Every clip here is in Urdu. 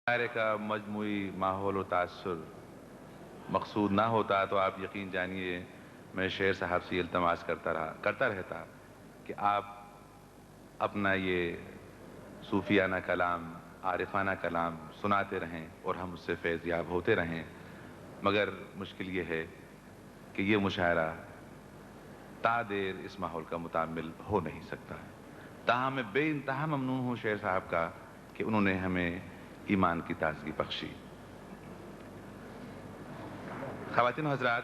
مشاعرے کا مجموعی ماحول و تاثر مقصود نہ ہوتا تو آپ یقین جانیے میں شیر صاحب سے التماس کرتا رہتا کہ آپ اپنا یہ صوفیانہ کلام، عارفانہ کلام سناتے رہیں اور ہم اس سے فیض یاب ہوتے رہیں، مگر مشکل یہ ہے کہ یہ مشاعرہ تا دیر اس ماحول کا متعامل ہو نہیں سکتا۔ تاہم میں بے انتہا ممنون ہوں شیر صاحب کا کہ انہوں نے ہمیں ایمان کی تازگی بخشی۔ خواتین و حضرات،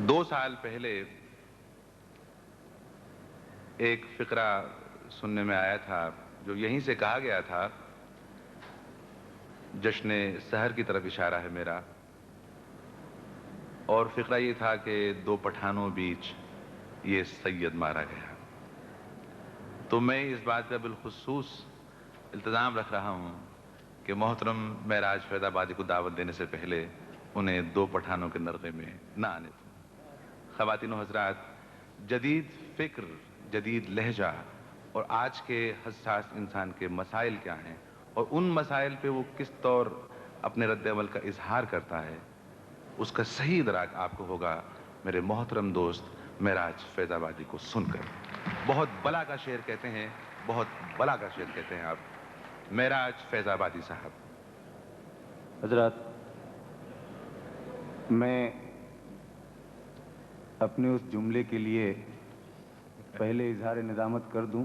دو سال پہلے ایک فقرہ سننے میں آیا تھا جو یہیں سے کہا گیا تھا، جشن سحر کی طرف اشارہ ہے میرا، اور فقرہ یہ تھا کہ دو پٹھانوں بیچ یہ سید مارا گیا۔ تو میں اس بات کا بالخصوص التزام رکھ رہا ہوں کہ محترم معراج فیض آبادی کو دعوت دینے سے پہلے انہیں دو پٹھانوں کے نرغے میں نہ آنے دوں۔ خواتین و حضرات، جدید فکر، جدید لہجہ اور آج کے حساس انسان کے مسائل کیا ہیں اور ان مسائل پہ وہ کس طور اپنے رد عمل کا اظہار کرتا ہے، اس کا صحیح ادراک آپ کو ہوگا میرے محترم دوست معراج فیض آبادی کو سن کر۔ بہت بلا کا شعر کہتے ہیں، بہت بلا کا شعر کہتے ہیں آپ، معراج فیض آبادی صاحب۔ حضرات، میں اپنے اس جملے کے لیے پہلے اظہار ندامت کر دوں،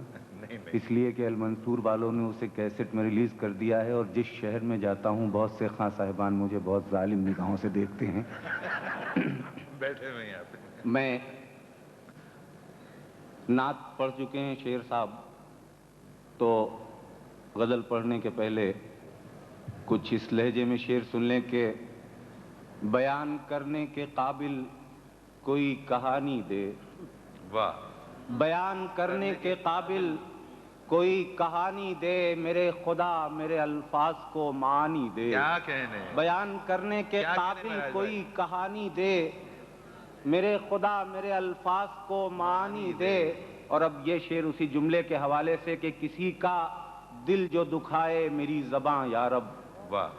اس لیے کہ المنصور والوں نے اسے کیسٹ میں ریلیز کر دیا ہے اور جس شہر میں جاتا ہوں بہت سے خاں صاحبان مجھے بہت ظالم نگاہوں سے دیکھتے ہیں۔ بیٹھے ہوئے یہاں پہ۔ میں نعت پڑھ چکے ہیں شیر صاحب، تو غزل پڑھنے کے پہلے کچھ اس لہجے میں شعر سن لیں کہ بیان کرنے کے قابل کوئی کہانی دے، واہ، بیان کرنے کے قابل کوئی کہانی دے، میرے خدا میرے الفاظ کو معانی دے۔ کیا کہنے، بیان کرنے کے قابل کوئی کہانی دے، میرے خدا میرے الفاظ کو معانی دے۔ اور اب یہ شعر اسی جملے کے حوالے سے کہ کسی کا دل جو دکھائے میری زباں یا رب، واہ،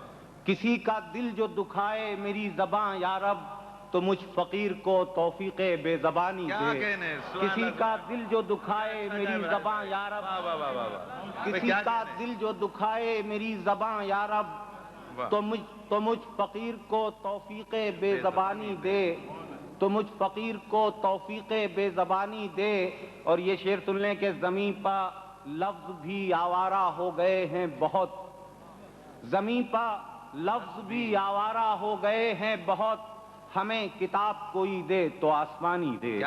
کسی کا دل جو دکھائے میری زباں یا رب، تو مجھ فقیر کو توفیق بے زبانی دے۔ کسی کا دل جو دکھائے میری زباں یا رب، کسی کا دل جو دکھائے میری زباں یا رب، تو مجھ فقیر کو توفیق بے زبانی دے، تو مجھ فقیر کو توفیق بے زبانی دے۔ اور یہ شعر سن لیں کہ زمین پہ لفظ بھی آوارہ ہو گئے ہیں بہت، زمین پہ لفظ بھی آوارہ ہو گئے ہیں بہت، ہمیں کتاب کوئی دے تو آسمانی دے،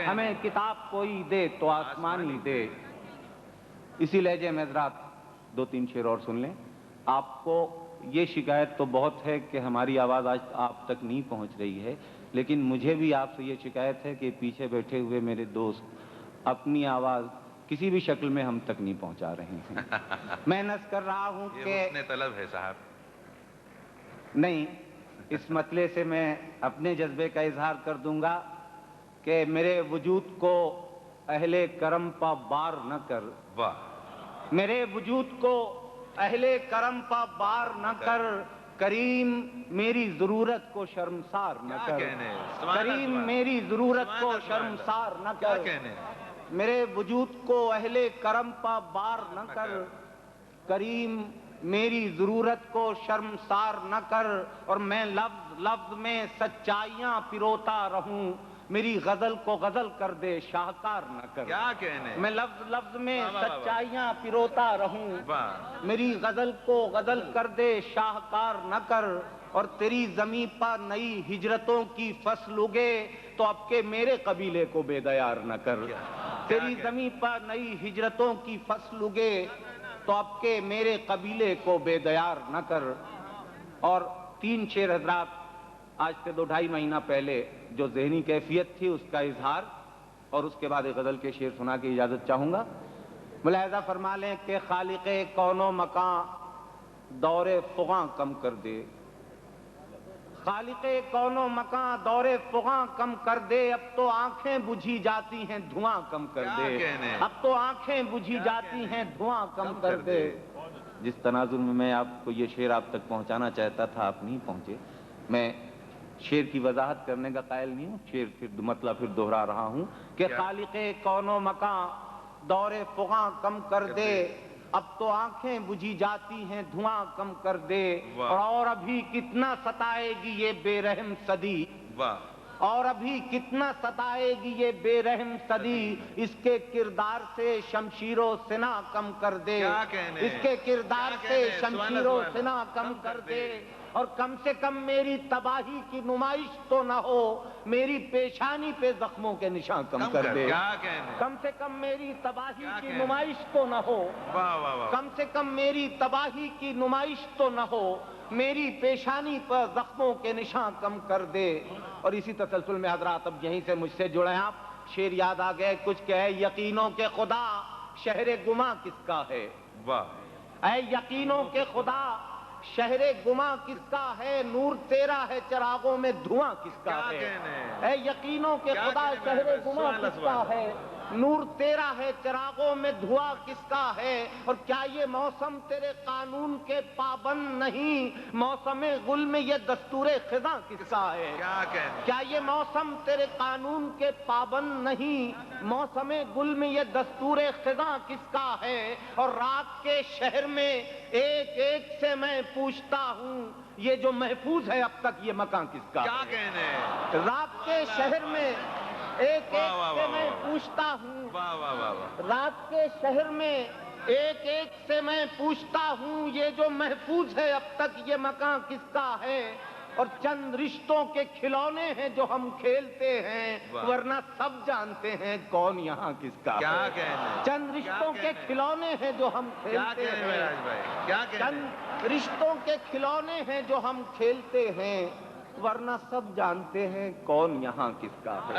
ہمیں کتاب کوئی دے تو آسمانی دے۔ اسی لہجے میں حضرات دو تین شعر اور سن لیں۔ آپ کو یہ شکایت تو بہت ہے کہ ہماری آواز آج آپ تک نہیں پہنچ رہی ہے، لیکن مجھے بھی آپ سے یہ شکایت ہے کہ پیچھے بیٹھے ہوئے میرے دوست اپنی آواز کسی بھی شکل میں ہم تک نہیں پہنچا رہے ہیں۔ میں نذر کر رہا ہوں کہ یہ حسن طلب ہے صاحب۔ نہیں، اس مسئلے سے میں اپنے جذبے کا اظہار کر دوں گا کہ میرے وجود کو اہل کرم پا بار نہ کر، واہ، میرے وجود کو اہل کرم پا بار نہ کر، کریم میری ضرورت کو شرمسار نہ کر، کریم میری ضرورت کو شرمسار نہ کر، میرے وجود کو اہل کرم پا بار نہ کر، کریم میری ضرورت کو شرمسار نہ کر، اور میں لفظ لفظ میں سچائیاں پروتا رہوں، میری غزل کو غزل کر دے شاہکار نہ کر۔ کیا کہنے، میں لفظ لفظ میں سچائیاں پروتا رہوں، میری غزل کو غزل کر دے شاہکار نہ کر، اور تیری زمین پر نئی ہجرتوں کی فصل اگے تو اب کے میرے قبیلے کو بے دیار نہ کر، تیری زمین پر نئی ہجرتوں کی فصل اگے تو اب کے میرے قبیلے کو بے دیار نہ کر۔ اور تین شعر حضرات آج سے 2-2.5 مہینہ پہلے جو ذہنی کیفیت تھی اس کا اظہار، اور اس کے بعد ایک غزل کے شعر سنا کے اجازت چاہوں گا۔ ملاحظہ فرما لیں کہ خالق کون و مکان دور فغاں کم کر دے، خالق کون و مکان دور فغاں کم کر دے، اب تو آنکھیں بجھی جاتی ہیں دھواں کم کر دے، اب تو آنکھیں بجھی جاتی ہیں دھواں کم کر دے۔ جس تناظر میں آپ کو یہ شعر آپ تک پہنچانا چاہتا تھا آپ نہیں پہنچے، میں شعر کی وضاحت کرنے کا قائل نہیں ہوں، شعر پھر مطلب پھر دوہرا رہا ہوں کہ خالق کون و مکان دور فغاں کم کر دے، اب تو آنکھیں بجھی جاتی ہیں دھواں کم کر دے، اور ابھی کتنا ستائے گی یہ بے رحم صدی، اور ابھی کتنا ستائے گی یہ بے رحم صدی، اس کے کردار سے شمشیر و سنا کم کر دے، اس کے کردار سے شمشیر و سنا کم کر دے، اور کم سے کم میری تباہی کی نمائش تو نہ ہو، میری پیشانی پہ زخموں کے نشان کم کر دے، کم سے کم میری تباہی کی نمائش تو نہ ہو، کم سے کم میری تباہی کی نمائش تو نہ ہو، میری پیشانی پر زخموں کے نشان کم کر دے۔ اور اسی تسلسل میں حضرات اب یہیں سے مجھ سے جڑے آپ، شعر یاد آ گئے کچھ کہ اے یقینوں کے خدا شہر گماں کس کا ہے، اے یقینوں کے خدا شہر گماں کس کا ہے، نور تیرا ہے چراغوں میں دھواں کس کا ہے، اے یقینوں کے خدا شہر گماں کس کا ہے، نور تیرا ہے چراغوں میں دھواں کس کا ہے، اور کیا یہ موسم تیرے قانون کے پابند نہیں، موسم گل میں یہ دستور خزاں کس کا ہے، کیا یہ موسم تیرے قانون کے پابند نہیں، موسم گل میں یہ دستور خزاں کس کا ہے، اور رات کے شہر میں ایک ایک سے میں پوچھتا ہوں یہ جو محفوظ ہے اب تک یہ مکان کس کا ہے، رات کے شہر میں ایک ایک سے میں پوچھتا ہوں، رات کے شہر میں ایک ایک سے میں پوچھتا ہوں یہ جو محفوظ ہے اب تک یہ مکان کس کا ہے، اور چند رشتوں کے کھلونے ہیں جو ہم کھیلتے ہیں، ورنہ سب جانتے ہیں کون یہاں کس کا ہے، چند رشتوں کے کھلونے ہیں جو ہم کھیلتے ہیں، چند رشتوں کے کھلونے ہیں جو ہم کھیلتے ہیں، ورنہ سب جانتے ہیں کون یہاں کس کا ہے۔